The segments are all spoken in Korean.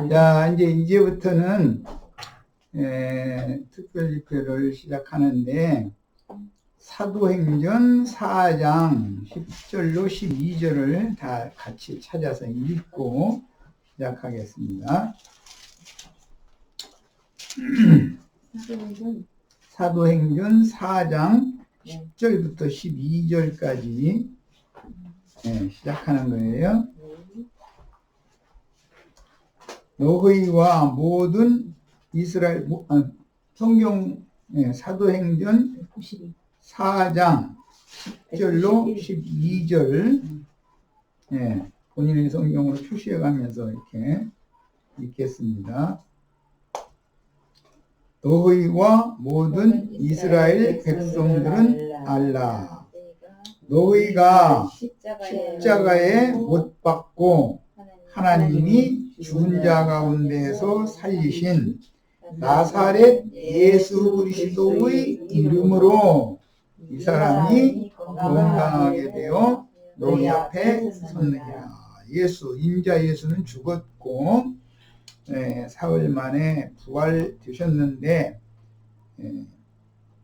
자, 이제부터는 특별 집회를 시작하는데 사도행전 4장 10절로 12절을 다 같이 찾아서 읽고 시작하겠습니다. 사도행전 4장 10절부터 12절까지 시작하는 거예요. 너희와 모든 이스라엘 성경 사도행전 4장 10절로 12절 본인의 성경으로 표시해 가면서 이렇게 읽겠습니다. 너희와 모든 이스라엘 백성들은 알라. 너희가 십자가에 못 박고 하나님이 죽은 자 가운데서 살리신 나사렛 예수 그리스도의 이름으로 이 사람이 건강하게 되어 너희 앞에 섰느니라. 인자 예수는 죽었고 사흘 만에 부활되셨는데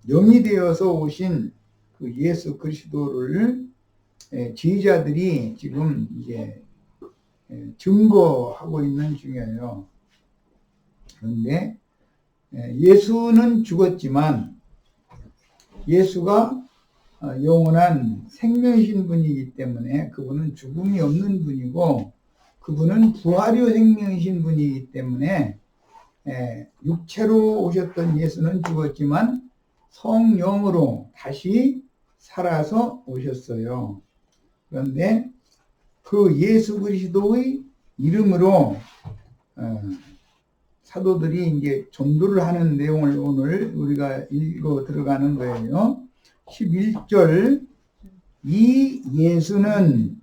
영이 되어서 오신 그 예수 그리스도를 제자들이 지금 이제 증거하고 있는 중이에요. 그런데 예수는 죽었지만 예수가 영원한 생명이신 분이기 때문에 그분은 죽음이 없는 분이고 그분은 부활의 생명이신 분이기 때문에 육체로 오셨던 예수는 죽었지만 성령으로 다시 살아서 오셨어요. 그런데 그 예수 그리스도의 이름으로 사도들이 이제 전도를 하는 내용을 오늘 우리가 읽어 들어가는 거예요. 11절 이 예수는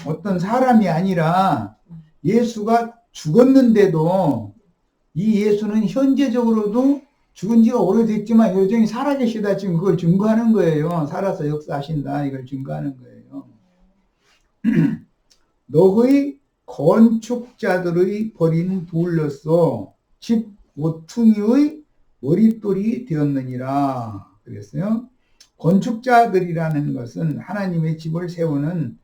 어떤 사람이 아니라 예수가 죽었는데도 이 예수는 현재적으로도 죽은 지가 오래됐지만 여전히 살아계시다 지금 그걸 증거하는 거예요. 살아서 역사하신다 이걸 증거하는 거예요. 너희 건축자들의 버린 돌로서 집 모퉁이의 머릿돌이 되었느니라 그랬어요. 건축자들이라는 것은 하나님의 집을 세우는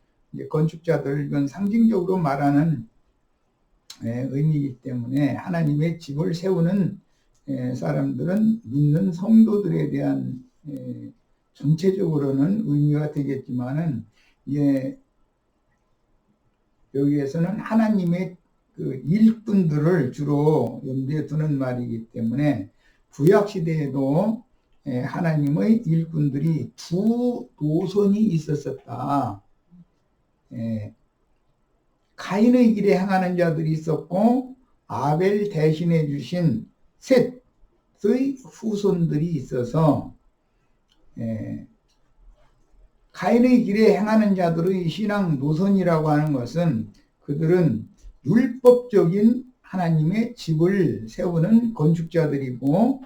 건축자들, 이건 상징적으로 말하는 의미이기 때문에 하나님의 집을 세우는 사람들은 믿는 성도들에 대한 전체적으로는 의미가 되겠지만은 여기에서는 하나님의 그 일꾼들을 주로 염두에 두는 말이기 때문에 구약 시대에도 하나님의 일꾼들이 두 노선이 있었었다. 가인의 길에 행하는 자들이 있었고 아벨 대신해 주신 셋의 후손들이 있어서 가인의 길에 행하는 자들의 신앙 노선이라고 하는 것은 그들은 율법적인 하나님의 집을 세우는 건축자들이고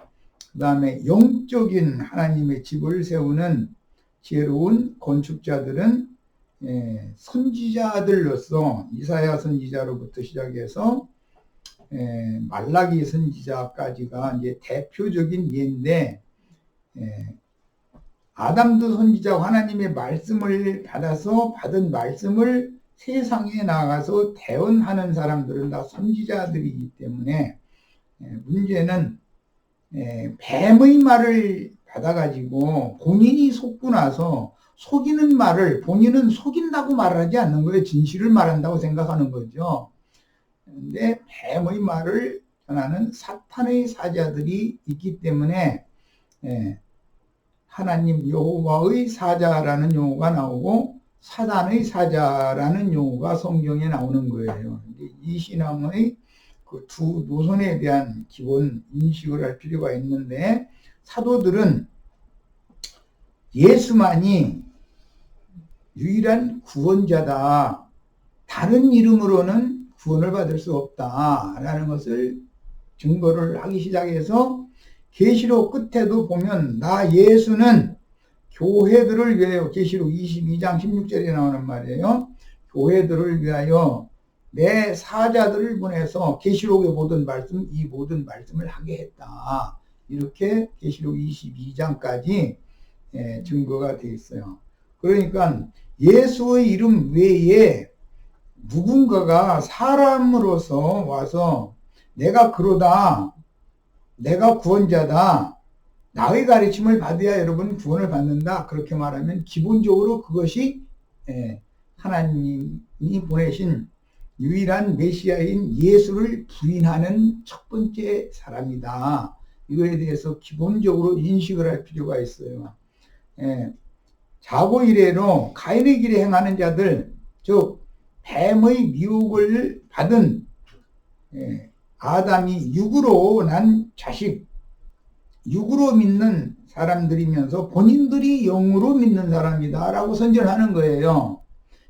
그 다음에 영적인 하나님의 집을 세우는 지혜로운 건축자들은 선지자들로서 이사야 선지자로부터 시작해서 말라기 선지자까지가 이제 대표적인 예인데 아담도 선지자 하나님의 말씀을 받아서 받은 말씀을 세상에 나가서 대언하는 사람들은 다 선지자들이기 때문에 문제는 뱀의 말을 받아가지고 본인이 속고 나서 속이는 말을 본인은 속인다고 말하지 않는 거예요. 진실을 말한다고 생각하는 거죠. 그런데 뱀의 말을 전하는 사탄의 사자들이 있기 때문에 하나님 여호와의 사자라는 용어가 나오고 사단의 사자라는 용어가 성경에 나오는 거예요. 이 신앙의 그 두 노선에 대한 기본 인식을 할 필요가 있는데 사도들은 예수만이 유일한 구원자다. 다른 이름으로는 구원을 받을 수 없다라는 것을 증거를 하기 시작해서 계시록 끝에도 보면 나 예수는 교회들을 위하여 계시록 22장 16절에 나오는 말이에요. 교회들을 위하여 내 사자들을 보내서 계시록의 모든 말씀, 이 모든 말씀을 하게 했다. 이렇게 계시록 22장까지 증거가 되어 있어요. 그러니까 예수의 이름 외에 누군가가 사람으로서 와서 내가 그러다, 내가 구원자다, 나의 가르침을 받아야 여러분 구원을 받는다, 그렇게 말하면 기본적으로 그것이 하나님이 보내신 유일한 메시아인 예수를 부인하는 첫 번째 사람이다. 이거에 대해서 기본적으로 인식을 할 필요가 있어요. 자고 이래로 가인의 길에 행하는 자들, 즉 뱀의 미혹을 받은 아담이 육으로 난 자식, 육으로 믿는 사람들이면서 본인들이 영으로 믿는 사람이다 라고 선전하는 거예요.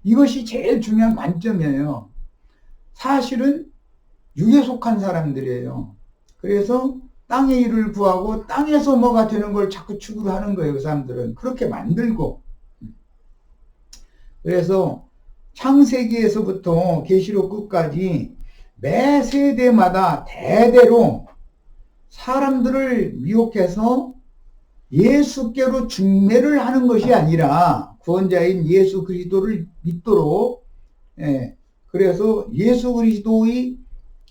이것이 제일 중요한 관점이에요. 사실은 육에 속한 사람들이에요. 그래서 땅의 일을 구하고 땅에서 뭐가 되는 걸 자꾸 추구를 하는 거예요. 그 사람들은 그렇게 만들고. 그래서 창세기에서부터 계시록 끝까지 매 세대마다 대대로 사람들을 미혹해서 예수께로 중매를 하는 것이 아니라 구원자인 예수 그리스도를 믿도록, 그래서 예수 그리스도의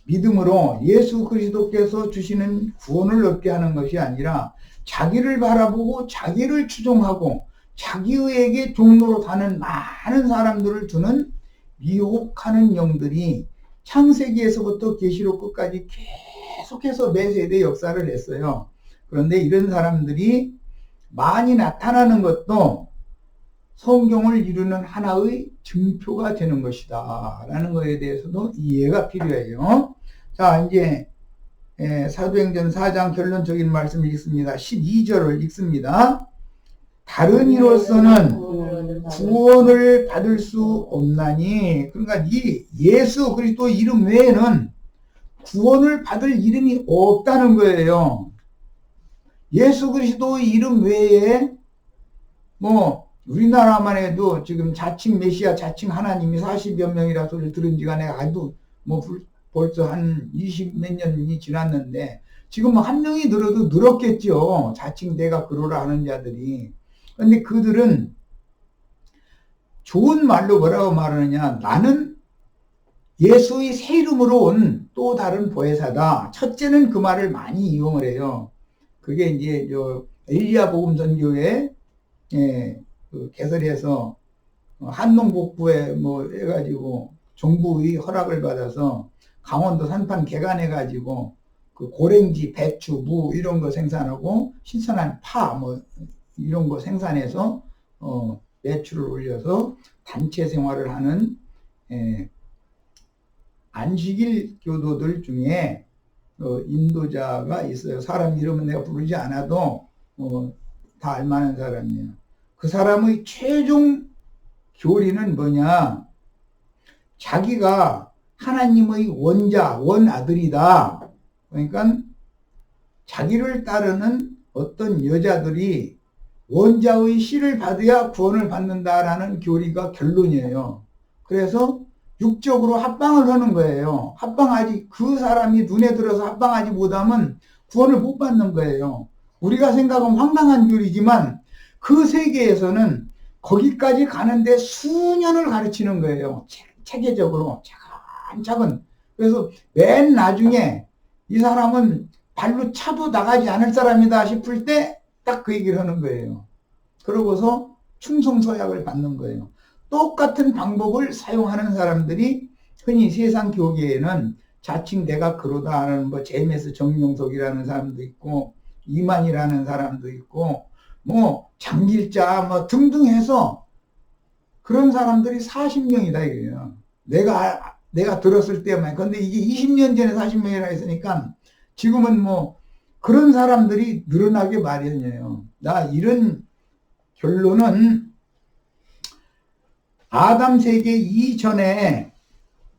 믿음으로 예수 그리스도께서 주시는 구원을 얻게 하는 것이 아니라 자기를 바라보고 자기를 추종하고 자기에게 종로로 가는 많은 사람들을 두는 미혹하는 영들이 창세기에서부터 계시록 끝까지 계속해서 매 세대 역사를 했어요. 그런데 이런 사람들이 많이 나타나는 것도 성경을 이루는 하나의 증표가 되는 것이다 라는 것에 대해서도 이해가 필요해요. 자, 이제 사도행전 4장 결론적인 말씀을 읽습니다. 12절을 읽습니다. 다른 이로서는 구원을 받을 수 없나니, 그러니까 이 예수 그리스도 이름 외에는 구원을 받을 이름이 없다는 거예요. 예수 그리스도의 이름 외에 뭐 우리나라만 해도 지금 자칭 메시아, 자칭 하나님이 40여 명이라 소리를 들은 지가 내가 아주 뭐 벌써 한 20 몇 년이 지났는데 지금 뭐 한 명이 늘어도 늘었겠죠. 자칭 내가 그러라 하는 자들이. 근데 그들은 좋은 말로 뭐라고 말하느냐, 나는 예수의 새 이름으로 온 또 다른 보혜사다. 첫째는 그 말을 많이 이용을 해요. 그게 이제 엘리야 복음선교회 그 개설해서 한농복부에 뭐 해가지고 정부의 허락을 받아서 강원도 산판 개간해가지고 그 고랭지, 배추, 무 이런 거 생산하고 신선한 파 뭐 이런 거 생산해서 매출을 올려서 단체 생활을 하는 안식일 교도들 중에 인도자가 있어요. 사람 이름은 내가 부르지 않아도 다 알만한 사람이에요. 그 사람의 최종 교리는 뭐냐? 자기가 하나님의 원자, 원아들이다. 그러니까 자기를 따르는 어떤 여자들이 원자의 씨를 받아야 구원을 받는다라는 교리가 결론이에요. 그래서 육적으로 합방을 하는 거예요. 합방하지, 그 사람이 눈에 들어서 합방하지 못하면 구원을 못 받는 거예요. 우리가 생각하면 황당한 교리지만 그 세계에서는 거기까지 가는데 수년을 가르치는 거예요. 체계적으로 차근차근. 그래서 맨 나중에 이 사람은 발로 차도 나가지 않을 사람이다 싶을 때 딱 그 얘기를 하는 거예요. 그러고서 충성서약을 받는 거예요. 똑같은 방법을 사용하는 사람들이 흔히 세상 교계에는 자칭 내가 그러다 하는 뭐 제메스 정명석이라는 사람도 있고 이만이라는 사람도 있고 뭐 장길자 뭐 등등 해서 그런 사람들이 40명이다 이거예요. 내가 들었을 때만. 근데 이게 20년 전에 40명이라 했으니까 지금은 뭐 그런 사람들이 늘어나게 마련이에요. 나 이런 결론은 아담 세계 이전에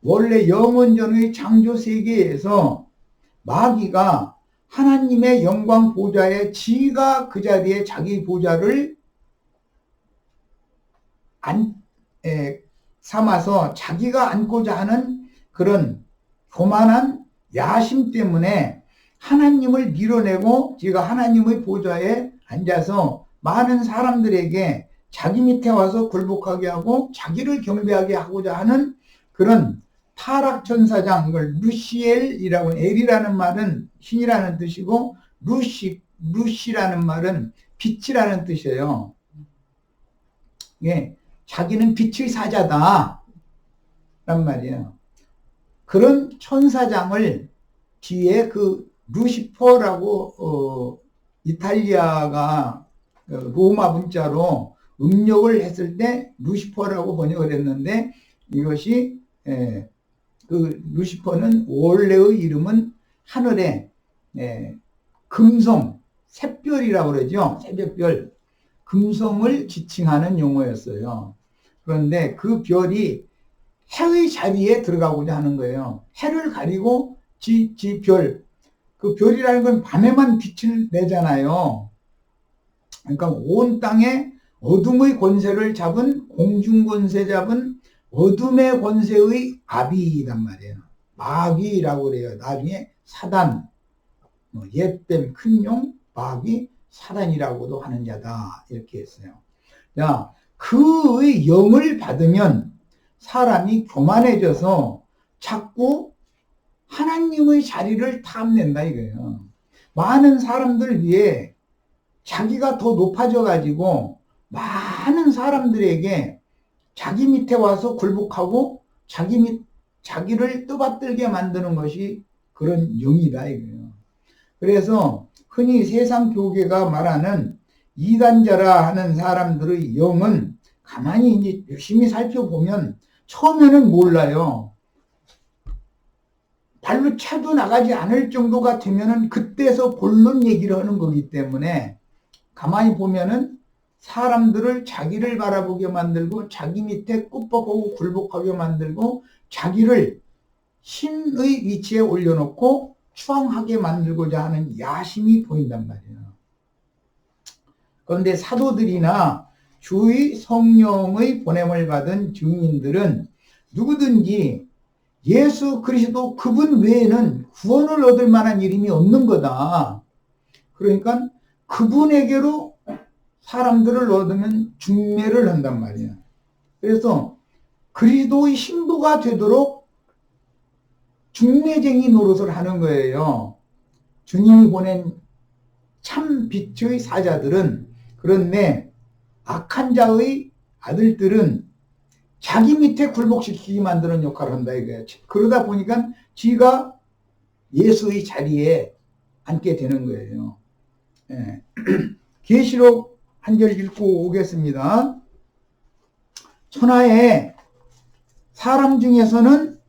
원래 영원전의 창조 세계에서 마귀가 하나님의 영광 보좌에 지가 그 자리에 자기 보좌를 삼아서 자기가 앉고자 하는 그런 교만한 야심 때문에 하나님을 밀어내고 지가 하나님의 보좌에 앉아서 많은 사람들에게 자기 밑에 와서 굴복하게 하고 자기를 경배하게 하고자 하는 그런 타락천사장, 이걸 루시엘이라고, 엘이라는 말은 신이라는 뜻이고 루시라는 말은 빛이라는 뜻이에요. 예, 자기는 빛의 사자다 란 말이에요. 그런 천사장을 뒤에 그 루시퍼라고 이탈리아가 로마 문자로 음력을 했을 때 루시퍼라고 번역을 했는데, 이것이 그 루시퍼는 원래의 이름은 하늘의 금성, 샛별이라고 그러죠. 새벽별, 금성을 지칭하는 용어였어요. 그런데 그 별이 해의 자리에 들어가고자 하는 거예요. 해를 가리고 별, 그 별이라는 건 밤에만 빛을 내잖아요. 그러니까 온 땅에 어둠의 권세를 잡은, 공중 권세 잡은 어둠의 권세의 아비란 말이에요. 마귀라고 그래요. 나중에 사단, 옛뱀, 큰용, 마귀, 사단이라고도 하는 자다, 이렇게 했어요. 자, 그의 영을 받으면 사람이 교만해져서 자꾸 하나님의 자리를 탐낸다 이거예요. 많은 사람들 위해 자기가 더 높아져 가지고 많은 사람들에게 자기 밑에 와서 굴복하고 자기를 떠받들게 만드는 것이 그런 영이다 이거예요. 그래서 흔히 세상 교계가 말하는 이단자라 하는 사람들의 영은 가만히 이제 열심히 살펴보면 처음에는 몰라요. 발로 차도 나가지 않을 정도가 되면은 그때서 본론 얘기를 하는 거기 때문에 가만히 보면은 사람들을 자기를 바라보게 만들고 자기 밑에 굽벅하고 굴복하게 만들고 자기를 신의 위치에 올려놓고 추앙하게 만들고자 하는 야심이 보인단 말이에요. 그런데 사도들이나 주의 성령의 보냄을 받은 증인들은 누구든지 예수 그리스도 그분 외에는 구원을 얻을 만한 이름이 없는 거다. 그러니까 그분에게로 사람들을 얻으면 중매를 한단 말이에요. 그래서 그리스도의 신부가 되도록 중매쟁이 노릇을 하는 거예요. 주님이 보낸 참 빛의 사자들은. 그런데 악한 자의 아들들은 자기 밑에 굴복시키게 만드는 역할을 한다 이거예요. 그러다 보니까 지가 예수의 자리에 앉게 되는 거예요. 예. 계시록 한 절 읽고 오겠습니다. 천하에 사람 중에서는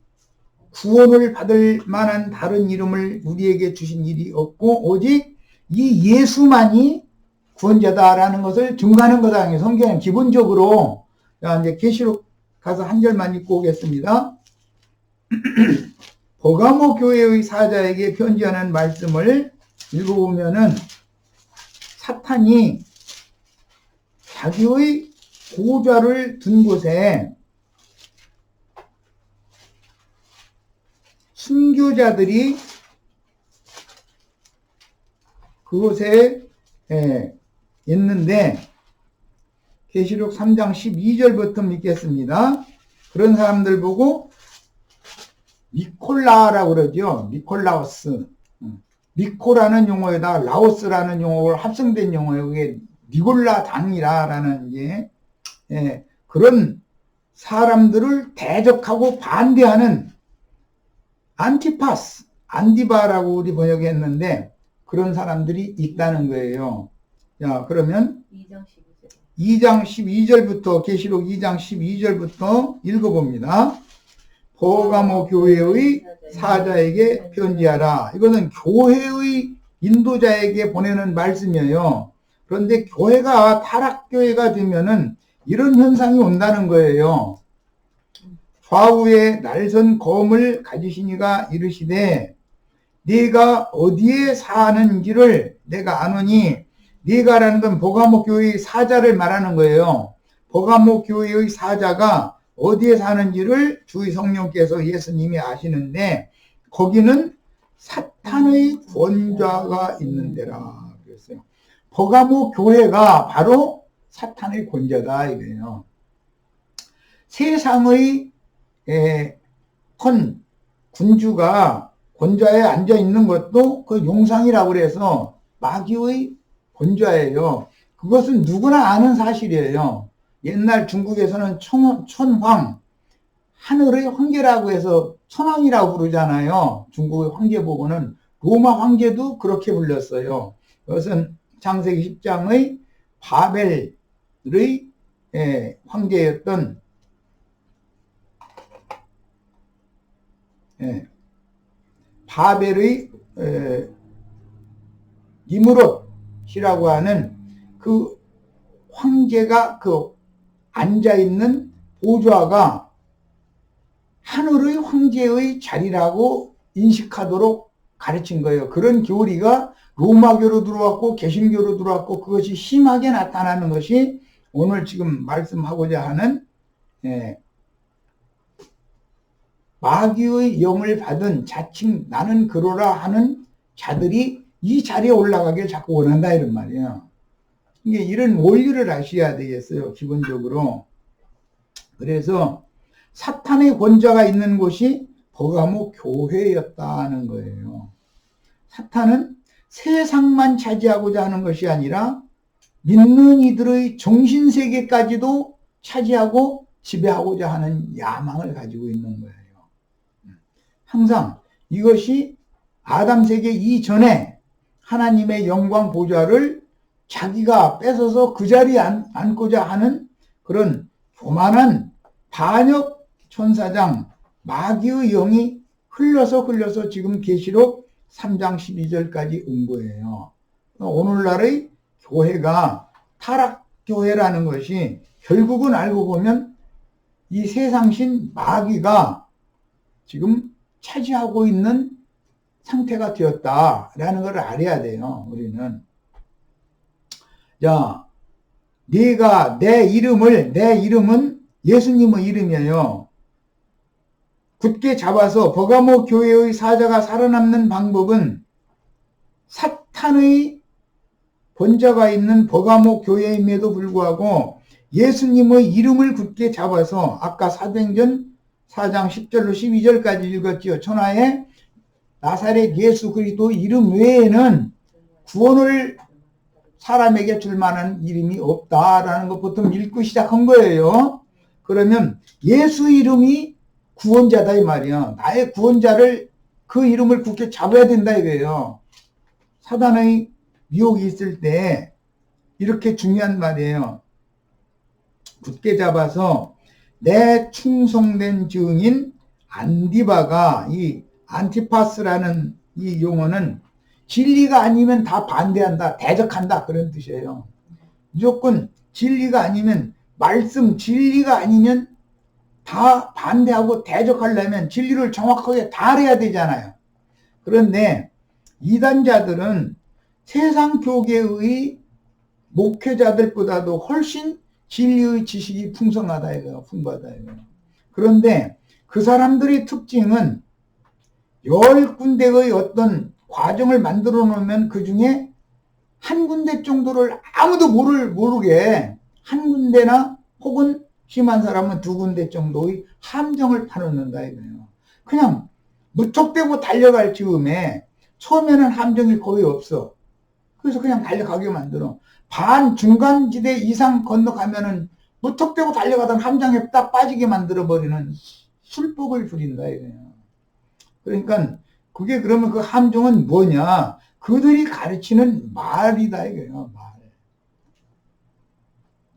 구원을 받을 만한 다른 이름을 우리에게 주신 일이 없고 오직 이 예수만이 구원자다라는 것을 증거하는 거다. 성경은 기본적으로. 자, 이제 계시록 가서 한 절만 읽고 오겠습니다. 버가모 교회의 사자에게 편지하는 말씀을 읽어보면은 사탄이 자기의 보좌를 둔 곳에 순교자들이 그곳에 있는데 계시록 3장 12절부터 읽겠습니다. 그런 사람들 보고 미콜라라고 그러죠. 미콜라오스. 미코라는 용어에다 라오스라는 용어가 합성된 용어예요. 그게 니골라 당이라는 그런 사람들을 대적하고 반대하는 안티파스, 안디바라고 우리 번역했는데 그런 사람들이 있다는 거예요. 자, 그러면 2장 12절부터 계시록 2장 12절부터 읽어봅니다. 버가모 교회의 사자에게 편지하라. 이거는 교회의 인도자에게 보내는 말씀이에요. 그런데 교회가 타락교회가 되면은 이런 현상이 온다는 거예요. 좌우에 날선 검을 가지시니가 이르시되 네가 어디에 사는지를 내가 아노니, 네가라는 건 버가모 교회의 사자를 말하는 거예요. 버가모 교회의 사자가 어디에 사는지를 주의 성령께서 예수님이 아시는데 거기는 사탄의 권좌가 있는 데라 그랬어요. 버가모 교회가 바로 사탄의 권좌다 이거예요. 세상의 큰 군주가 권좌에 앉아 있는 것도 그 용상이라고 그래서 마귀의 권좌예요. 그것은 누구나 아는 사실이에요. 옛날 중국에서는 천황, 하늘의 황제라고 해서 천황이라고 부르잖아요. 중국의 황제 보고는 로마 황제도 그렇게 불렸어요. 그것은 창세기 10장의 바벨의 황제였던 바벨의 니므롯이라고 하는 그 황제가 그 앉아있는 보좌가 하늘의 황제의 자리라고 인식하도록 가르친 거예요. 그런 교리가 로마교로 들어왔고 개신교로 들어왔고 그것이 심하게 나타나는 것이 오늘 지금 말씀하고자 하는 마귀의 영을 받은 자칭 나는 그러라 하는 자들이 이 자리에 올라가길 자꾸 원한다 이런 말이에요. 이게 이런 원리를 아셔야 되겠어요. 기본적으로. 그래서 사탄의 권좌가 있는 곳이 버가모 교회였다는 거예요. 사탄은 세상만 차지하고자 하는 것이 아니라 믿는 이들의 정신세계까지도 차지하고 지배하고자 하는 야망을 가지고 있는 거예요. 항상 이것이 아담 세계 이전에 하나님의 영광 보좌를 자기가 뺏어서 그 자리에 앉고자 하는 그런 교만한 반역 천사장 마귀의 영이 흘러서 지금 계시록 3장 12절까지 온 거예요. 오늘날의 교회가 타락교회라는 것이 결국은 알고 보면 이 세상신 마귀가 지금 차지하고 있는 상태가 되었다라는 걸 알아야 돼요. 우리는. 자, 네가 내 이름은 예수님의 이름이에요. 굳게 잡아서 버가모 교회의 사자가 살아남는 방법은 사탄의 권좌가 있는 버가모 교회임에도 불구하고 예수님의 이름을 굳게 잡아서 아까 사도행전 4장 10절로 12절까지 읽었지요. 천하에 나사렛 예수 그리스도 이름 외에는 구원을 사람에게 줄 만한 이름이 없다라는 것부터 읽고 시작한 거예요. 그러면 예수 이름이 구원자다 이 말이야. 나의 구원자를 그 이름을 굳게 잡아야 된다 이거예요. 사단의 미혹이 있을 때 이렇게 중요한 말이에요. 굳게 잡아서 내 충성된 증인 안디바가 이 안티파스라는 이 용어는 진리가 아니면 다 반대한다, 대적한다 그런 뜻이에요. 무조건 진리가 아니면 말씀 진리가 아니면 다 반대하고 대적하려면 진리를 정확하게 다 알아야 되잖아요. 그런데 이단자들은 세상 교계의 목회자들보다도 훨씬 진리의 지식이 풍성하다 이거예요. 풍부하다 이거예요. 그런데 그 사람들의 특징은 10군데의 어떤 과정을 만들어 놓으면 그 중에 한 군데 정도를 아무도 모르게 한 군데나 혹은 심한 사람은 두 군데 정도의 함정을 파놓는다 이거예요. 그냥 무턱대고 달려갈 즈음에 처음에는 함정이 거의 없어. 그래서 그냥 달려가게 만들어. 반 중간지대 이상 건너가면은 무턱대고 달려가던 함정에 딱 빠지게 만들어버리는 술법을 부린다 이거예요. 그러니까 그게 그러면 그 함정은 뭐냐? 그들이 가르치는 말이다 이거예요. 말.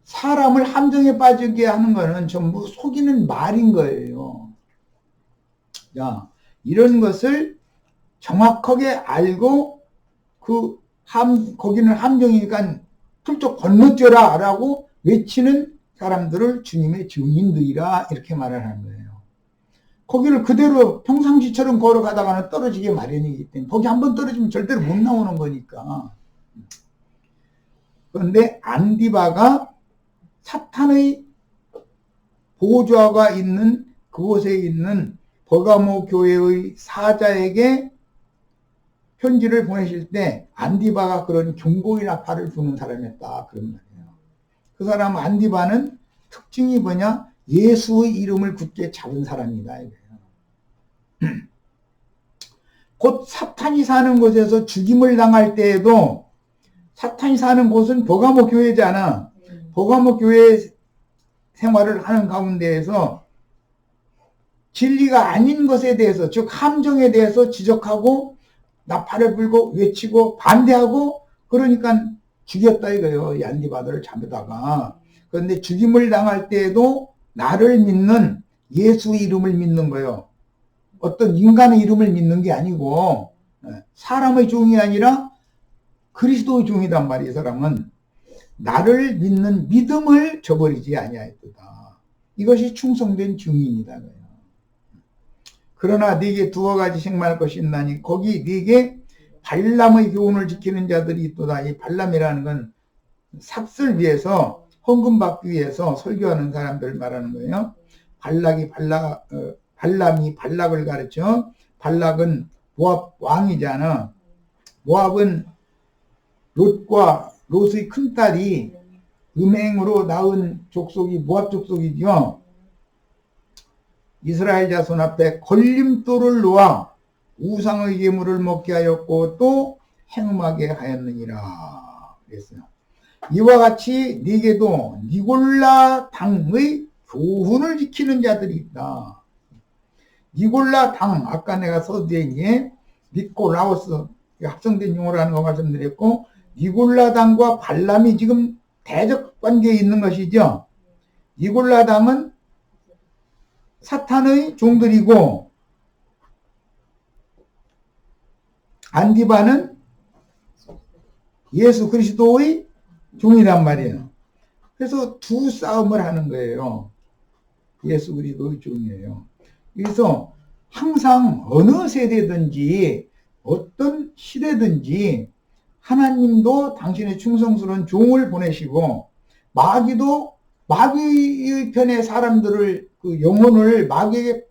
사람을 함정에 빠지게 하는 거는 전부 속이는 말인 거예요. 자, 이런 것을 정확하게 알고 거기는 함정이니까 훌쩍 건너뛰어라 라고 외치는 사람들을 주님의 증인들이라 이렇게 말을 하는 거예요. 거기를 그대로 평상시처럼 걸어가다가는 떨어지게 마련이기 때문에 거기 한번 떨어지면 절대로 못 나오는 거니까. 그런데 안디바가 사탄의 보좌가 있는 그곳에 있는 버가모 교회의 사자에게 편지를 보내실 때 안디바가 그런 경고의 나팔을 부는 사람이었다 그런 말이에요. 그 사람 안디바는 특징이 뭐냐? 예수의 이름을 굳게 잡은 사람이다 이거예요. 곧 사탄이 사는 곳에서 죽임을 당할 때에도 사탄이 사는 곳은 버가모 교회잖아. 버가모 교회 생활을 하는 가운데에서 진리가 아닌 것에 대해서 즉 함정에 대해서 지적하고 나팔을 불고 외치고 반대하고 그러니까 죽였다 이거예요. 이 안디바를 잡다가. 그런데 죽임을 당할 때에도 나를 믿는 예수 이름을 믿는 거예요. 어떤 인간의 이름을 믿는 게 아니고 사람의 종이 아니라 그리스도의 종이란 말이에요. 이 사람은 나를 믿는 믿음을 저버리지 아니하였도다. 이것이 충성된 증인이다. 그러나 네게 두어 가지 생각할 것이 있나니 거기 네게 발람의 교훈을 지키는 자들이 있도다. 이 발람이라는 건 삭슬 위해서 헌금 받기 위해서 설교하는 사람들 말하는 거예요. 발람이 발락을 가르쳐. 발락은 모압 왕이잖아. 모압은 롯과 롯의 큰딸이 음행으로 낳은 족속이 모압 족속이죠. 이스라엘 자손 앞에 걸림돌을 놓아 우상의 예물을 먹게 하였고 또 행음하게 하였느니라 그랬어요. 이와 같이 네게도 니골라 당의 교훈을 지키는 자들이 있다. 니골라 당 아까 내가 서두에 니콜라오스 합성된 용어라는 거 말씀드렸고 니골라 당과 발람이 지금 대적 관계에 있는 것이죠. 니골라 당은 사탄의 종들이고 안디바는 예수 그리스도의 종이란 말이에요. 그래서 두 싸움을 하는 거예요. 예수 그리스도의 종이에요. 그래서 항상 어느 세대든지 어떤 시대든지 하나님도 당신의 충성스러운 종을 보내시고 마귀도 마귀의 편의 사람들을 그 영혼을 마귀에게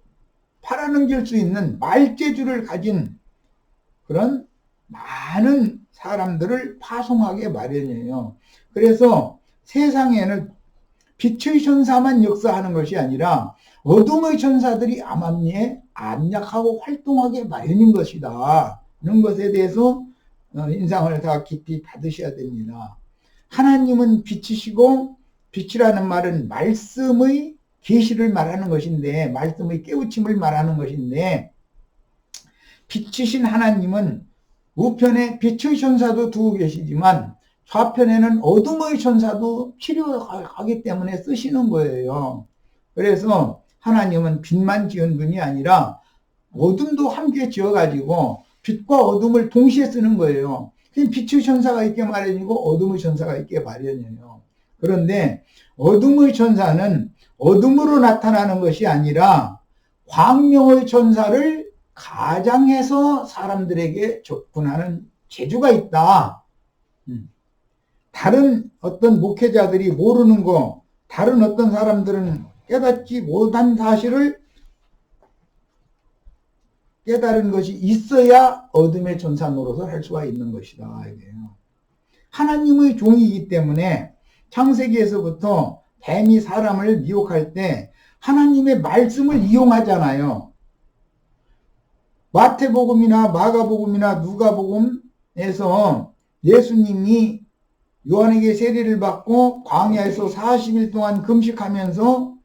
팔아넘길 수 있는 말재주를 가진 그런 많은 사람들을 파송하게 마련이에요. 그래서 세상에는 빛의 천사만 역사하는 것이 아니라 어둠의 천사들이 암암리에 암약하고 활동하게 마련인 것이다. 이런 것에 대해서 인상을 다 깊이 받으셔야 됩니다. 하나님은 빛이시고 빛이라는 말은 말씀의 계시를 말하는 것인데 말씀의 깨우침을 말하는 것인데 빛이신 하나님은 우편에 빛의 천사도 두고 계시지만 좌편에는 어둠의 천사도 필요하기 때문에 쓰시는 거예요. 그래서 하나님은 빛만 지은 분이 아니라 어둠도 함께 지어가지고 빛과 어둠을 동시에 쓰는 거예요. 빛의 천사가 있게 마련이고 어둠의 천사가 있게 마련이에요. 그런데 어둠의 천사는 어둠으로 나타나는 것이 아니라 광명의 천사를 가장해서 사람들에게 접근하는 재주가 있다. 다른 어떤 목회자들이 모르는 거, 다른 어떤 사람들은 깨닫지 못한 사실을 깨달은 것이 있어야 어둠의 천사 노릇을 할 수가 있는 것이다. 이게요. 하나님의 종이기 때문에 창세기에서부터 뱀이 사람을 미혹할 때 하나님의 말씀을 이용하잖아요. 마태복음이나 마가복음이나 누가복음에서 예수님이 요한에게 세례를 받고 광야에서 40일 동안 금식하면서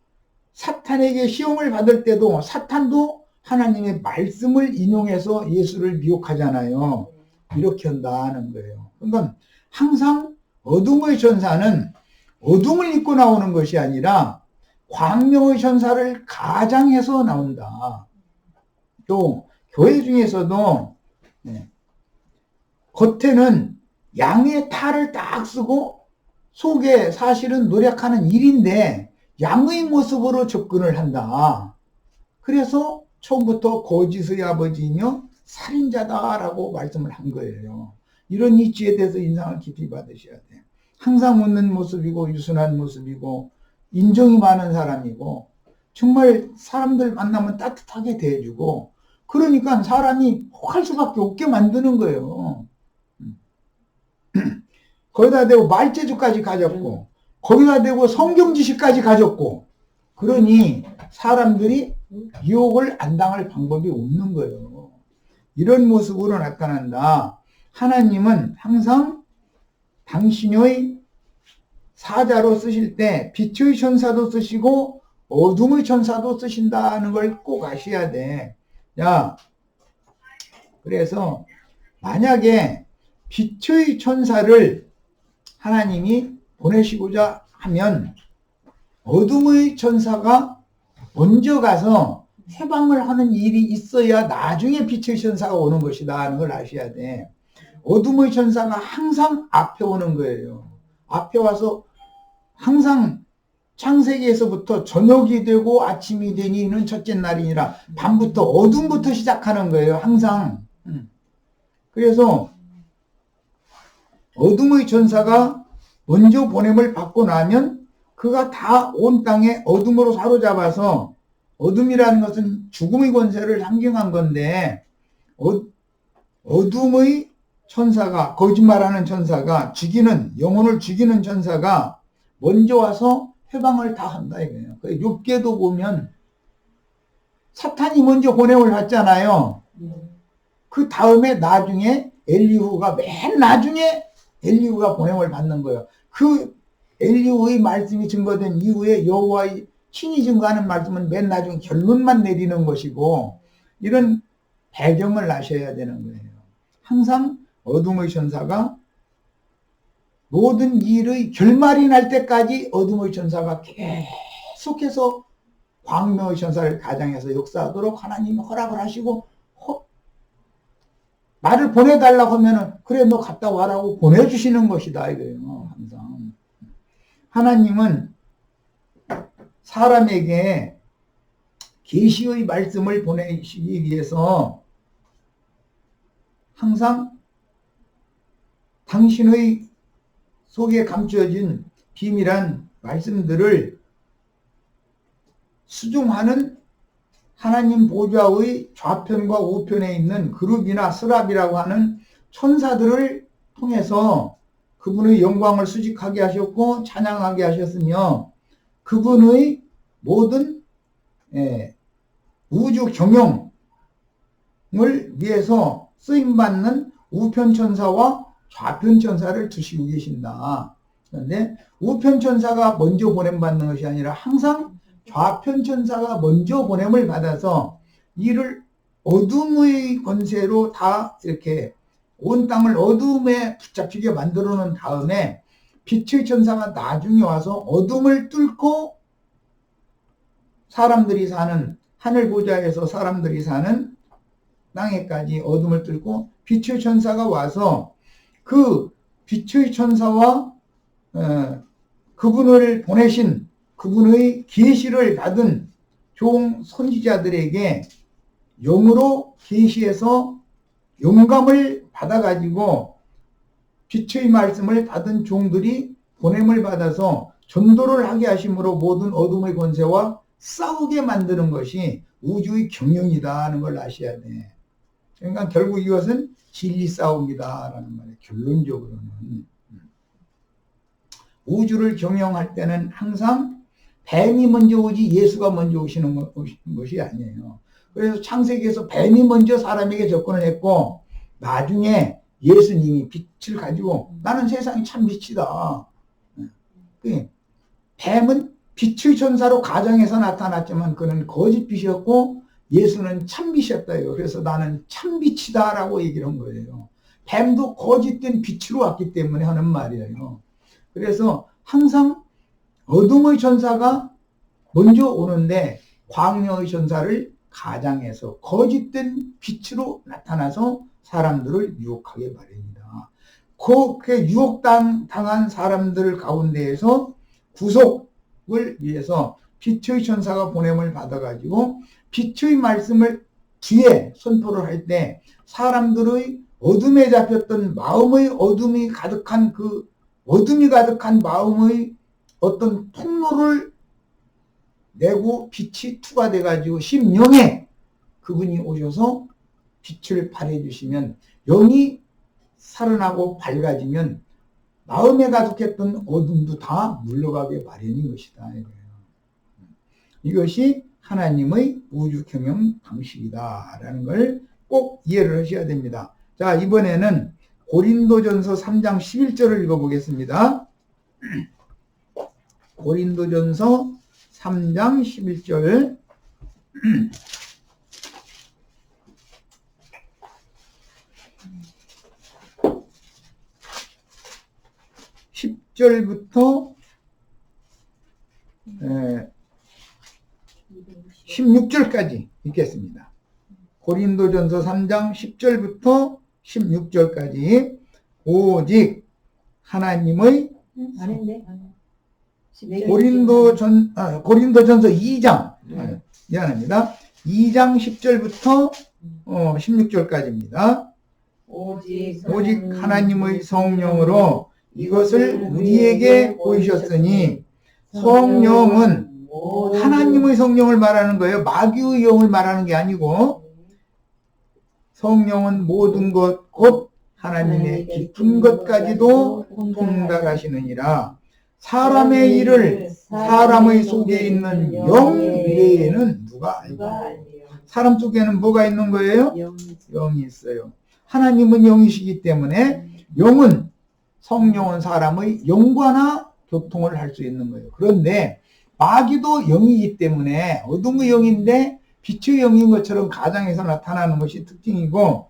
사탄에게 시험을 받을 때도 사탄도 하나님의 말씀을 인용해서 예수를 미혹하잖아요. 이렇게 한다는 거예요. 그러니까 항상 어둠의 천사는 어둠을 입고 나오는 것이 아니라 광명의 천사를 가장해서 나온다. 또 교회 중에서도 겉에는 양의 탈을 딱 쓰고 속에 사실은 노력하는 일인데 양의 모습으로 접근을 한다. 그래서 처음부터 거짓의 아버지이며 살인자다라고 말씀을 한 거예요. 이런 이치에 대해서 인상을 깊이 받으셔야 돼요. 항상 웃는 모습이고 유순한 모습이고 인정이 많은 사람이고 정말 사람들 만나면 따뜻하게 대해주고, 그러니까 사람이 혹할 수밖에 없게 만드는 거예요. 거기다 대고 말재주까지 가졌고, 거기다 대고 성경 지식까지 가졌고, 그러니 사람들이 유혹을 안 당할 방법이 없는 거예요. 이런 모습으로 나타난다. 하나님은 항상 당신의 사자로 쓰실 때 빛의 천사도 쓰시고 어둠의 천사도 쓰신다는 걸 꼭 아셔야 돼. 자, 그래서 만약에 빛의 천사를 하나님이 보내시고자 하면 어둠의 천사가 먼저 가서 해방을 하는 일이 있어야 나중에 빛의 천사가 오는 것이다 하는 걸 아셔야 돼. 어둠의 천사가 항상 앞에 오는 거예요. 앞에 와서 항상 창세기에서부터 저녁이 되고 아침이 되니는 첫째 날이니라 밤부터 어둠부터 시작하는 거예요. 항상. 그래서 어둠의 천사가 먼저 보냄을 받고 나면 그가 다 온 땅에 어둠으로 사로잡아서, 어둠이라는 것은 죽음의 권세를 상징한 건데, 어둠의 천사가, 거짓말하는 천사가, 영혼을 죽이는 천사가 먼저 와서 해방을 다 한다 이거예요. 욥기에도 보면 사탄이 먼저 보냄을 받잖아요. 그 다음에 나중에 엘리후가, 맨 나중에 엘리후가 보냄을 받는 거예요. 그 엘리후의 말씀이 증거된 이후에 여호와의 신이 증거하는 말씀은 맨 나중에 결론만 내리는 것이고, 이런 배경을 아셔야 되는 거예요. 항상 어둠의 천사가 모든 일의 결말이 날 때까지 어둠의 천사가 계속해서 광명의 천사를 가장해서 역사하도록 하나님이 허락을 하시고, 나를 보내달라고 하면은 그래 너 갔다 와라고 보내주시는 것이다 이거예요. 항상 하나님은 사람에게 계시의 말씀을 보내시기 위해서 항상 당신의 속에 감춰진 비밀한 말씀들을 수중하는 하나님 보좌의 좌편과 우편에 있는 그룹이나 스랍이라고 하는 천사들을 통해서 그분의 영광을 수직하게 하셨고 찬양하게 하셨으며, 그분의 모든 우주 경영을 위해서 쓰임받는 우편천사와 좌편천사를 두시고 계신다. 그런데 우편천사가 먼저 보냄받는 것이 아니라 항상 좌편천사가 먼저 보냄을 받아서 이를 어둠의 권세로 다 이렇게 온 땅을 어둠에 붙잡히게 만들어 놓은 다음에 빛의 천사가 나중에 와서 어둠을 뚫고 사람들이 사는, 하늘 보좌에서 사람들이 사는 땅에까지 어둠을 뚫고 빛의 천사가 와서 그 빛의 천사와 그분을 보내신, 그분의 계시를 받은 종 선지자들에게 영으로 계시해서 영감을 받아가지고 빛의 말씀을 받은 종들이 보냄을 받아서 전도를 하게 하심으로 모든 어둠의 권세와 싸우게 만드는 것이 우주의 경영이다 하는 걸 아셔야 돼. 그러니까 결국 이것은 진리 싸움이다 라는 말이에요. 결론적으로는 우주를 경영할 때는 항상 뱀이 먼저 오지 예수가 먼저 오시는 것이 아니에요. 그래서 창세기에서 뱀이 먼저 사람에게 접근을 했고 나중에 예수님이 빛을 가지고 나는 세상이 참 빛이다. 뱀은 빛의 천사로 가정에서 나타났지만 그는 거짓 빛이었고 예수는 참 빛이었다요. 그래서 나는 참 빛이다 라고 얘기를 한 거예요. 뱀도 거짓된 빛으로 왔기 때문에 하는 말이에요. 그래서 항상 어둠의 천사가 먼저 오는데 광명의 천사를 가장해서 거짓된 빛으로 나타나서 사람들을 유혹하게 마련이다. 그렇게 유혹당한 사람들 가운데에서 구속을 위해서 빛의 천사가 보냄을 받아가지고 빛의 말씀을 뒤에 선포를 할 때 사람들의 어둠에 잡혔던 마음의 어둠이 가득한 마음의 어떤 통로를 내구 빛이 투과돼 가지고 심령에 그분이 오셔서 빛을 발해 주시면 영이 살아나고 밝아지면 마음에 가득했던 어둠도 다 물러가게 마련인 것이다. 이것이 하나님의 우주 경영 방식이다라는 걸 꼭 이해를 하셔야 됩니다. 자, 이번에는 고린도전서 3장 11절을 읽어보겠습니다. 고린도전서 3장 11절. 10절부터 16절까지 읽겠습니다. 고린도전서 3장 10절부터 16절까지. 오직 하나님의 고린도전서 2장 미안합니다. 2장 10절부터 16절까지입니다. 오직 하나님의 성령으로 이것을 우리에게 보이셨으니 성령은 하나님의 성령을 말하는 거예요. 마귀의 영을 말하는 게 아니고 성령은 모든 것 곧 하나님의 깊은 것까지도 통달하시느니라. 사람의 일을 사람의 속에 있는 영 외에는 누가 알고. 사람 속에는 뭐가 있는 거예요? 영이 있어요. 하나님은 영이시기 때문에 영은 성령은 사람의 영과나 교통을 할 수 있는 거예요. 그런데 마귀도 영이기 때문에 어둠의 영인데 빛의 영인 것처럼 가장에서 나타나는 것이 특징이고,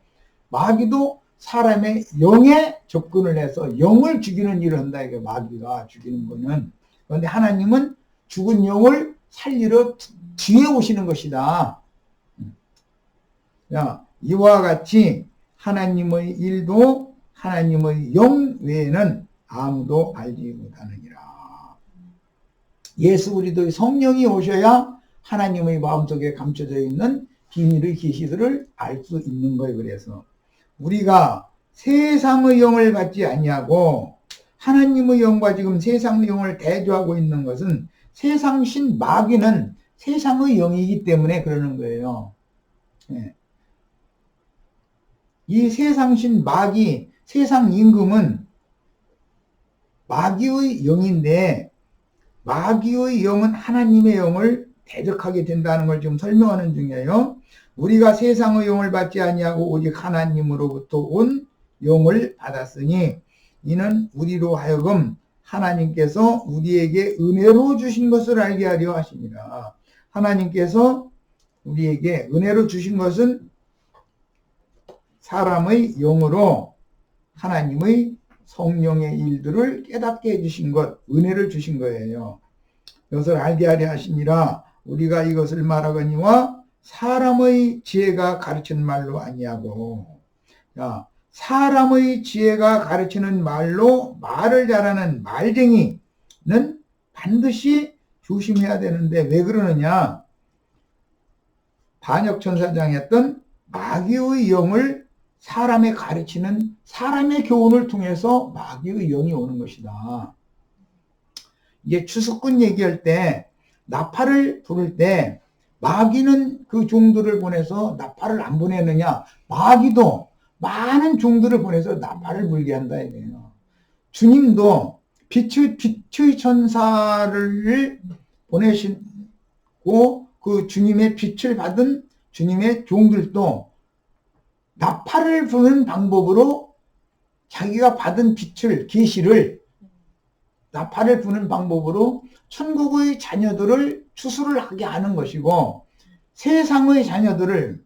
마귀도 사람의 영에 접근을 해서 영을 죽이는 일을 한다. 이게 마귀가 죽이는 거는. 그런데 하나님은 죽은 영을 살리러 뒤에 오시는 것이다. 자, 이와 같이 하나님의 일도 하나님의 영 외에는 아무도 알지 못하느니라. 예수 그리스도의 성령이 오셔야 하나님의 마음속에 감춰져 있는 비밀의 계시들을 알 수 있는 거예요. 그래서 우리가 세상의 영을 받지 아니하고 하나님의 영과 지금 세상의 영을 대조하고 있는 것은 세상신 마귀는 세상의 영이기 때문에 그러는 거예요. 네. 이 세상신 마귀, 세상 임금은 마귀의 영인데 마귀의 영은 하나님의 영을 대적하게 된다는 걸 지금 설명하는 중이에요. 우리가 세상의 영을 받지 아니하고 오직 하나님으로부터 온 영을 받았으니 이는 우리로 하여금 하나님께서 우리에게 은혜로 주신 것을 알게 하려 하십니다. 하나님께서 우리에게 은혜로 주신 것은 사람의 영으로 하나님의 성령의 일들을 깨닫게 해주신 것, 은혜를 주신 거예요. 이것을 알게 하려 하시니라. 우리가 이것을 말하거니와 사람의 지혜가 가르치는 말로 아니하고. 자, 사람의 지혜가 가르치는 말로 말을 잘하는 말쟁이는 반드시 조심해야 되는데 왜 그러느냐? 반역천사장이 했던 마귀의 영을 사람에 가르치는 사람의 교훈을 통해서 마귀의 영이 오는 것이다. 이게 추수꾼 얘기할 때 나팔을 부를 때 마귀는 그 종들을 보내서 나팔을 안 보내느냐? 마귀도 많은 종들을 보내서 나팔을 불게 한다 이거예요. 주님도 빛의 천사를 보내시고 그 주님의 빛을 받은 주님의 종들도 나팔을 부는 방법으로 자기가 받은 빛을, 계시를 나팔을 부는 방법으로 천국의 자녀들을 추수를 하게 하는 것이고, 세상의 자녀들을,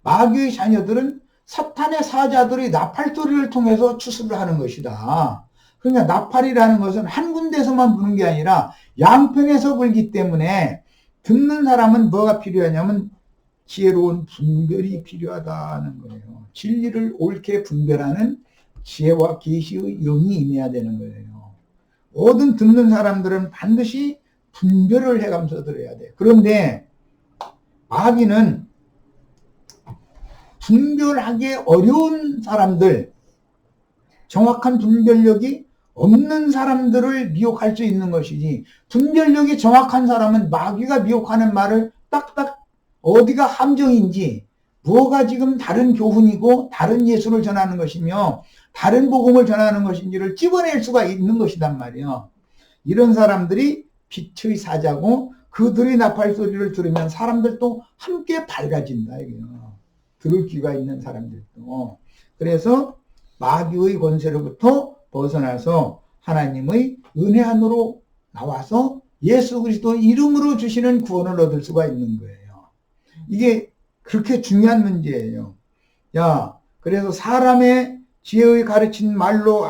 마귀의 자녀들은 사탄의 사자들이 나팔 소리를 통해서 추수를 하는 것이다. 그러니까 나팔이라는 것은 한 군데서만 부는 게 아니라 양편에서 불기 때문에 듣는 사람은 뭐가 필요하냐면 지혜로운 분별이 필요하다는 거예요. 진리를 옳게 분별하는 지혜와 계시의 영이 임해야 되는 거예요. 모든 듣는 사람들은 반드시 분별을 해가면서 들어야 돼. 그런데 마귀는 분별하기 어려운 사람들, 정확한 분별력이 없는 사람들을 미혹할 수 있는 것이지, 분별력이 정확한 사람은 마귀가 미혹하는 말을 딱딱 어디가 함정인지, 뭐가 지금 다른 교훈이고 다른 예수를 전하는 것이며 다른 복음을 전하는 것인지를 찝어낼 수가 있는 것이단 말이에요. 이런 사람들이 빛의 사자고, 그들의 나팔 소리를 들으면 사람들도 함께 밝아진다 이게요. 들을 귀가 있는 사람들도. 그래서 마귀의 권세로부터 벗어나서 하나님의 은혜 안으로 나와서 예수 그리스도 이름으로 주시는 구원을 얻을 수가 있는 거예요. 이게 그렇게 중요한 문제예요. 야, 그래서 사람의 지혜의 가르친 말로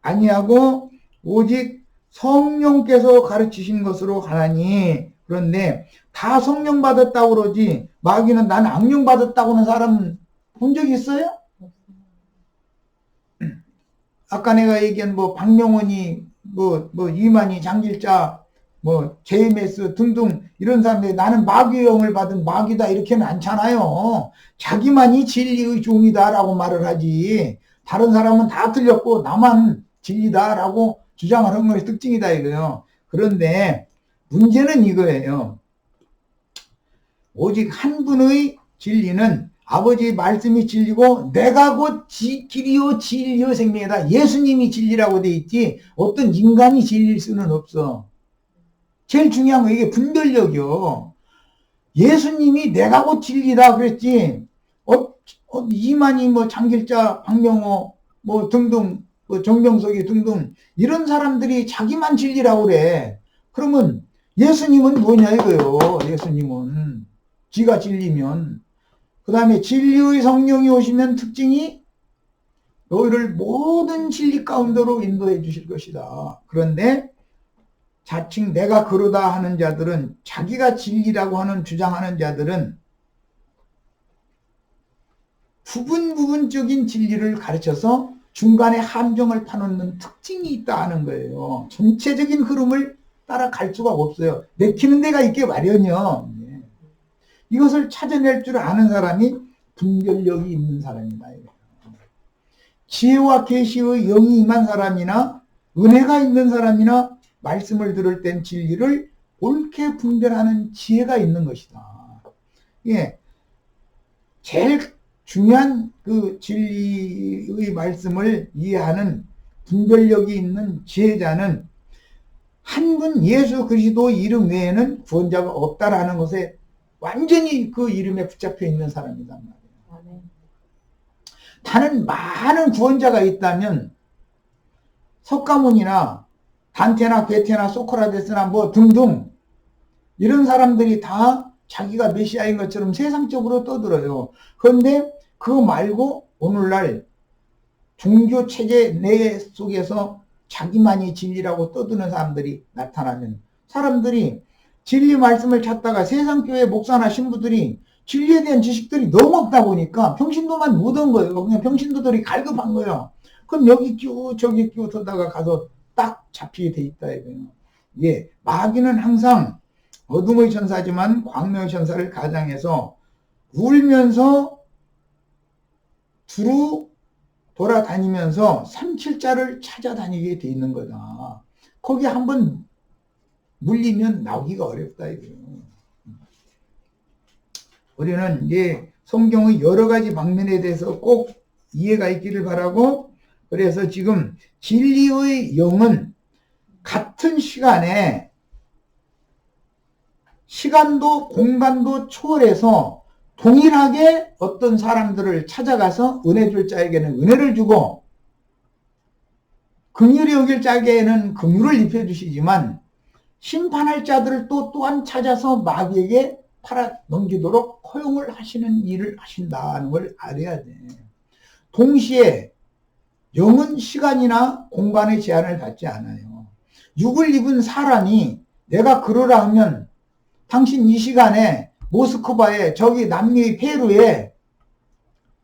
아니하고 오직 성령께서 가르치신 것으로 하나니. 그런데 다 성령 받았다고 그러지, 마귀는 난 악령 받았다고 하는 사람 본 적 있어요? 아까 내가 얘기한 박명원이, 이만희, 장길자, 제이메스 등등 이런 사람들이 나는 마귀의 영을 받은 마귀다 이렇게는 않잖아요. 자기만이 진리의 종이다라고 말을 하지, 다른 사람은 다 틀렸고 나만 진리다라고 주장하는 것이 특징이다 이거예요. 그런데 문제는 이거예요. 오직 한 분의 진리는 아버지의 말씀이 진리고 내가 곧 길이요 진리요 생명이다. 예수님이 진리라고 돼 있지 어떤 인간이 진리일 수는 없어. 제일 중요한 거 이게 분별력이요. 예수님이 내가 곧 진리다 그랬지. 이만희, 장길자, 박명호, 등등, 정병석이 등등 이런 사람들이 자기만 진리라고 그래. 그러면 예수님은 뭐냐 이거요. 예수님은 지가 진리면. 그 다음에 진리의 성령이 오시면 특징이 너희를 모든 진리 가운데로 인도해 주실 것이다. 그런데 자칭 내가 그러다 하는 자들은, 자기가 진리라고 하는 주장하는 자들은 부분적인 진리를 가르쳐서 중간에 함정을 파놓는 특징이 있다는 거예요. 전체적인 흐름을 따라갈 수가 없어요. 내키는 데가 있게 마련이요. 이것을 찾아낼 줄 아는 사람이 분별력이 있는 사람이다. 지혜와 계시의 영이 임한 사람이나 은혜가 있는 사람이나 말씀을 들을 땐 진리를 옳게 분별하는 지혜가 있는 것이다. 예, 제일 중요한 그 진리의 말씀을 이해하는 분별력이 있는 지혜자는 한 분 예수 그리스도 이름 외에는 구원자가 없다라는 것에 완전히 그 이름에 붙잡혀 있는 사람이란 말이에요. 다른 많은 구원자가 있다면 석가모니나 단테나 베테나 소크라테스나 등등 이런 사람들이 다 자기가 메시아인 것처럼 세상적으로 떠들어요. 그런데 그거 말고 오늘날 종교 체제 내 속에서 자기만이 진리라고 떠드는 사람들이 나타나면 사람들이 진리 말씀을 찾다가 세상 교회 목사나 신부들이 진리에 대한 지식들이 너무 없다 보니까 평신도만 못 온 거예요. 그냥 평신도들이 갈급한 거예요. 그럼 여기 끼고 저기 끼고 서다가 가서 딱 잡히게 돼 있다 이거예요. 예, 마귀는 항상 어둠의 천사지만 광명의 천사를 가장해서 울면서 두루 돌아다니면서 삼킬자를 찾아다니게 돼 있는 거다. 거기 한번 물리면 나오기가 어렵다 이거예요. 우리는 이제 성경의 여러 가지 방면에 대해서 꼭 이해가 있기를 바라고, 그래서 지금 진리의 영은 같은 시간에 시간도 공간도 초월해서 동일하게 어떤 사람들을 찾아가서 은혜 줄 자에게는 은혜를 주고 긍휼히 여길 자에게는 긍휼을 입혀주시지만 심판할 자들을 또한 찾아서 마귀에게 팔아 넘기도록 허용을 하시는 일을 하신다는 걸 알아야 돼. 동시에 영은 시간이나 공간의 제한을 받지 않아요. 육을 입은 사람이 내가 그러라 하면 당신 이 시간에 모스크바에 저기 남미 페루에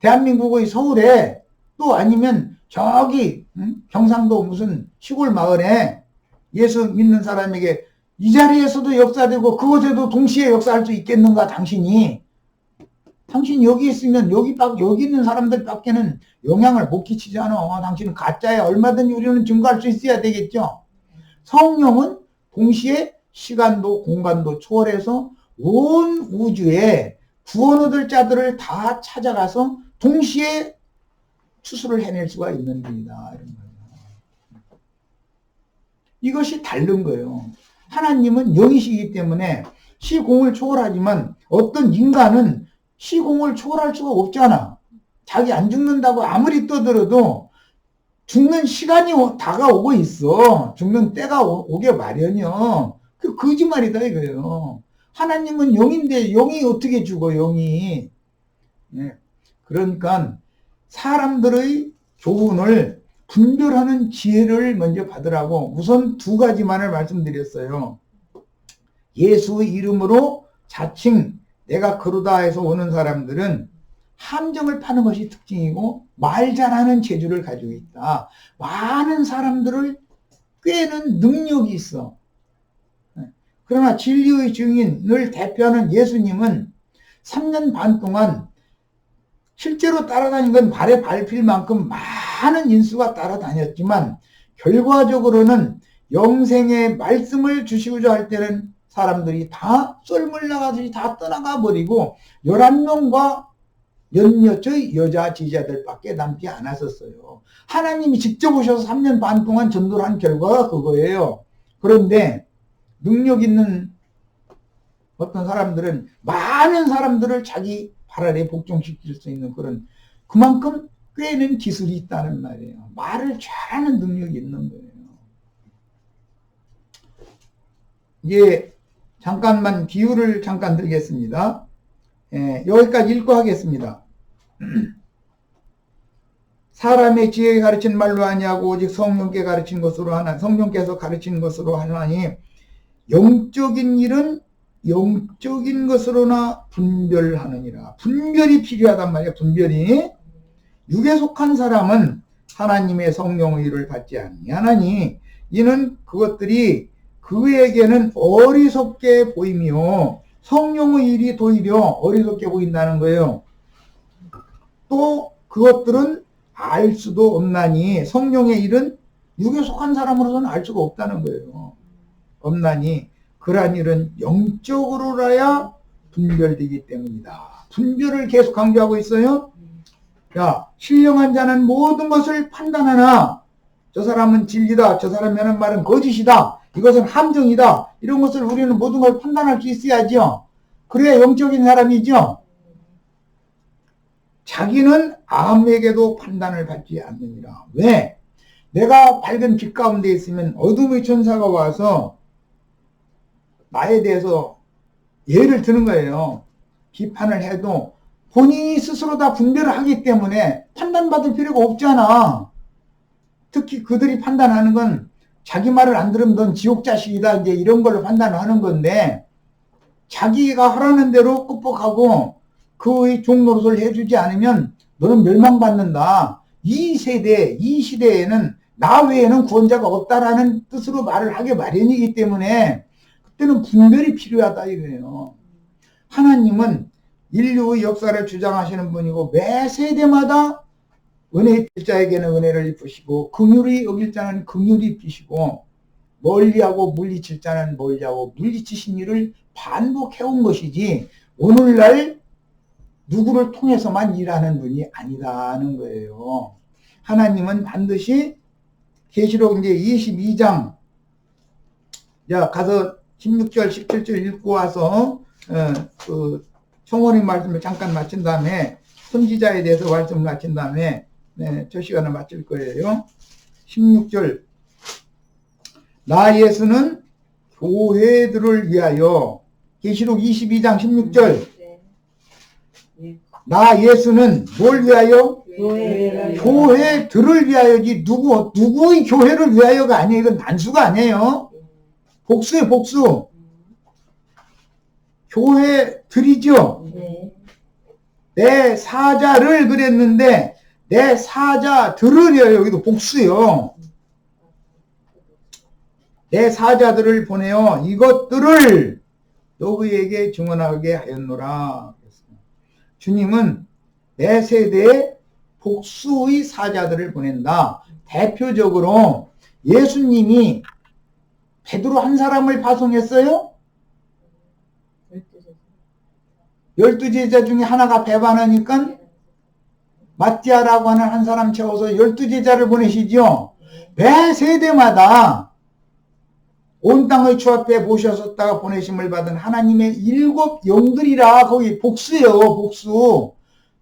대한민국의 서울에 또 아니면 저기 경상도 무슨 시골 마을에 예수 믿는 사람에게 이 자리에서도 역사되고 그곳에도 동시에 역사할 수 있겠는가 당신이 당신 여기 있으면 여기 있는 사람들밖에는 영향을 못 끼치잖아. 당신은 가짜에 얼마든지 우리는 증거할 수 있어야 되겠죠. 성령은 동시에 시간도 공간도 초월해서 온 우주에 구원 얻을 자들을 다 찾아가서 동시에 추수를 해낼 수가 있는 분이다. 이런 거예요. 이것이 다른 거예요. 하나님은 영이시기 때문에 시공을 초월하지만 어떤 인간은 시공을 초월할 수가 없잖아. 자기 안 죽는다고 아무리 떠들어도 죽는 시간이 다가오고 있어. 죽는 때가 오게 마련이요. 그 거짓말이다 이거예요. 하나님은 영인데 영이 어떻게 죽어, 영이. 네. 그러니까 사람들의 교훈을 분별하는 지혜를 먼저 받으라고 우선 두 가지만을 말씀드렸어요. 예수의 이름으로 자칭 내가 그러다 해서 오는 사람들은 함정을 파는 것이 특징이고 말 잘하는 재주를 가지고 있다. 많은 사람들을 꿰는 능력이 있어. 그러나 진리의 증인을 대표하는 예수님은 3년 반 동안 실제로 따라다닌 건 발에 밟힐 만큼 많은 인수가 따라다녔지만 결과적으로는 영생의 말씀을 주시고자 할 때는 사람들이 다 썰물 나가듯이 다 떠나가 버리고 11명과 몇몇의 여자 제자들밖에 남지 않았었어요. 하나님이 직접 오셔서 3년 반 동안 전도를 한 결과가 그거예요. 그런데 능력 있는 어떤 사람들은 많은 사람들을 자기 발 아래 복종시킬 수 있는 그런 그만큼 꿰는 기술이 있다는 말이에요. 말을 잘하는 능력이 있는 거예요. 이제 잠깐만 비유를 잠깐 드리겠습니다. 여기까지 읽고 하겠습니다. 사람의 지혜에 가르친 말로 아니하고 오직 성령께 가르친 것으로 하나, 성령께서 가르친 것으로 하나니 영적인 일은 영적인 것으로나 분별하느니라. 분별이 필요하단 말이야. 분별이. 육에 속한 사람은 하나님의 성령의 일을 받지 아니하나니 이는 그것들이 그에게는 어리석게 보이며 성령의 일이 도리어 어리석게 보인다는 거예요. 또 그것들은 알 수도 없나니 성령의 일은 육에 속한 사람으로서는 알 수가 없다는 거예요. 없나니 그러한 일은 영적으로라야 분별되기 때문이다. 분별을 계속 강조하고 있어요. 야, 신령한 자는 모든 것을 판단하나 저 사람은 진리다, 저 사람이 하는 말은 거짓이다, 이것은 함정이다, 이런 것을 우리는 모든 걸 판단할 수 있어야죠. 그래야 영적인 사람이죠. 자기는 아무에게도 판단을 받지 않느니라. 왜? 내가 밝은 빛 가운데 있으면 어둠의 천사가 와서 나에 대해서 예를 드는 거예요. 비판을 해도 본인이 스스로 다 분별을 하기 때문에 판단받을 필요가 없잖아. 특히 그들이 판단하는 건 자기 말을 안 들으면 넌 지옥 자식이다, 이제 이런 걸로 판단하는 건데, 자기가 하라는 대로 끄뻑하고 그의 종노릇을 해주지 않으면 너는 멸망받는다. 이 시대에는 나 외에는 구원자가 없다라는 뜻으로 말을 하게 마련이기 때문에 그때는 분별이 필요하다 이거예요. 하나님은 인류의 역사를 주장하시는 분이고 매 세대마다 은혜 입힐 자에게는 은혜를 입히시고 긍휼히 여길 자는 긍휼히 입히시고 멀리하고 물리칠 자는 멀리하고 물리치신 일을 반복해온 것이지 오늘날 누구를 통해서만 일하는 분이 아니라는 거예요. 하나님은 반드시 계시록 이제 22장 자 가서 16절 17절 읽고 와서 그 청원의 말씀을 잠깐 마친 다음에 선지자에 대해서 말씀을 마친 다음에 저 시간을 마칠 거예요. 16절 나 예수는 교회들을 위하여 계시록 22장 16절 나 예수는 뭘 위하여? 교회들을 위하여지 누구의 교회를 위하여가 아니에요. 이건 단수가 아니에요. 복수예요, 복수. 교회들이죠. 내 사자를 그랬는데 내 사자들을 위하여 여기도 복수요. 내 사자들을 보내어 이것들을 너희에게 증언하게 하였노라. 주님은 내 세대에 복수의 사자들을 보낸다. 대표적으로 예수님이 베드로 한 사람을 파송했어요? 12제자 중에 하나가 배반하니까 마띠아라고 하는 한 사람 채워서 12제자를 보내시죠. 매 세대마다 온 땅의 주 앞에 모셔섰다가 보내심을 받은 하나님의 7 영들이라. 거기 복수예요. 복수.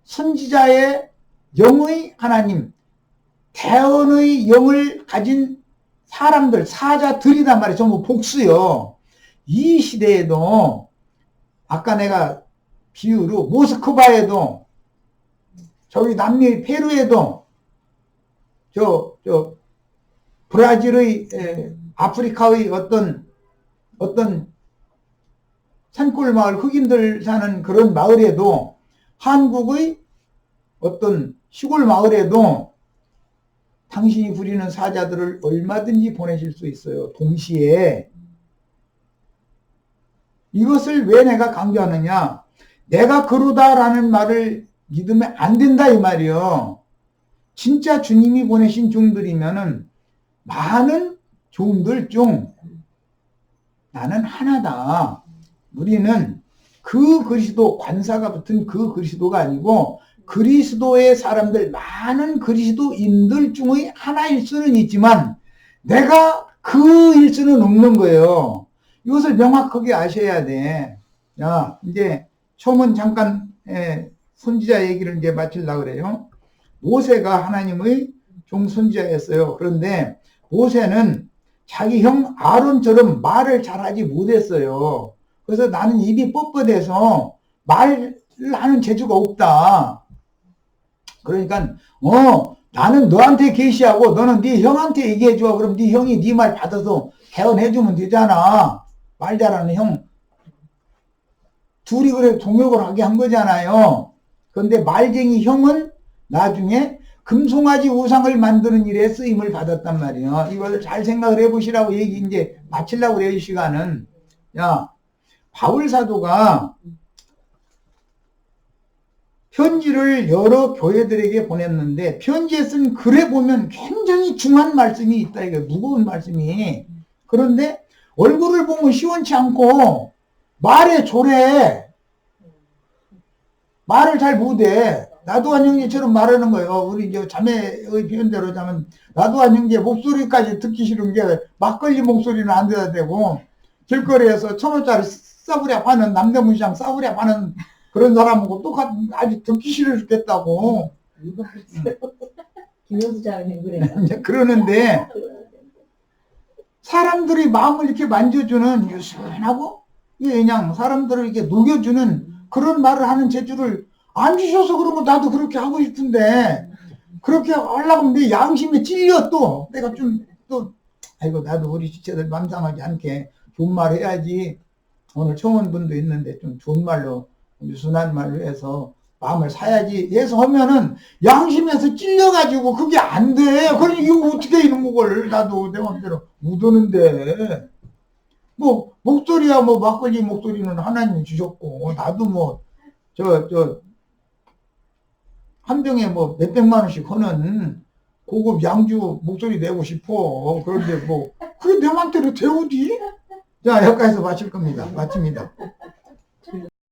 선지자의 영의 하나님, 대언의 영을 가진 사람들, 사자들이란 말이에요. 전부 복수요. 이 시대에도 아까 내가 비유로 모스크바에도, 저기 남미 페루에도, 브라질의, 아프리카의 어떤 산골 마을, 흑인들 사는 그런 마을에도, 한국의 어떤 시골 마을에도 당신이 부리는 사자들을 얼마든지 보내실 수 있어요. 동시에. 이것을 왜 내가 강조하느냐? 내가 그러다라는 말을 믿으면 안 된다 이 말이요. 진짜 주님이 보내신 종들이면은 많은 종들 중 나는 하나다. 우리는 그 그리스도, 관사가 붙은 그 그리스도가 아니고 그리스도의 사람들, 많은 그리스도인들 중의 하나일 수는 있지만 내가 그일 수는 없는 거예요. 이것을 명확하게 아셔야 돼. 자, 이제 처음은 잠깐 선지자 얘기를 이제 마치려고 그래요. 모세가 하나님의 종 선지자였어요. 그런데 모세는 자기 형 아론처럼 말을 잘하지 못했어요. 그래서 나는 입이 뻣뻣해서 말을 하는 재주가 없다. 그러니까 나는 너한테 계시하고 너는 네 형한테 얘기해줘. 그럼 네 형이 네 말 받아서 개헌해주면 되잖아. 말 잘하는 형. 둘이 그래 동역을 하게 한 거잖아요. 그런데 말쟁이 형은 나중에 금송아지 우상을 만드는 일에 쓰임을 받았단 말이에요. 이걸 잘 생각을 해보시라고 얘기 이제 마치려고 그래요, 이 시간은. 야, 바울 사도가 편지를 여러 교회들에게 보냈는데 편지에 쓴 글에 보면 굉장히 중한 말씀이 있다. 이게 무거운 말씀이. 그런데 얼굴을 보면 시원치 않고 말에 조래. 말을 잘 못해. 나도한 형제처럼 말하는 거예요. 우리 이제 자매의 표현대로 자면 나도한 형제 목소리까지 듣기 싫은 게 막걸리 목소리는 안 돼야 되고 길거리에서 1,000원짜리 싸구려 파는 남대문시장 싸구려 파는 그런 사람하고 똑같은 아주 듣기 싫어 죽겠다고. 김영수 장님 그래요. 그러는데 사람들이 마음을 이렇게 만져주는 유순하고 그냥 사람들을 이렇게 녹여주는 그런 말을 하는 재주를 안 주셔서 그러면 나도 그렇게 하고 싶은데 그렇게 하려고 하면 내 양심에 찔려 또 내가 좀 또 아이고 나도 우리 지체들 맘상하지 않게 좋은 말 해야지. 오늘 청원분도 있는데 좀 좋은 말로 유순한 말로 해서 마음을 사야지 해서 하면은 양심에서 찔려가지고 그게 안 돼. 그러니 이거 어떻게 이런 걸 나도 내 맘대로 못 오는데 뭐 목소리야 뭐 막걸리 목소리는 하나님이 주셨고 나도 뭐 한 병에 뭐 몇백만 원씩 하는 고급 양주 목소리 내고 싶어. 그런데 뭐 그게 내 맘대로 되오디? 자 여기까지서 마칠 겁니다. 마칩니다.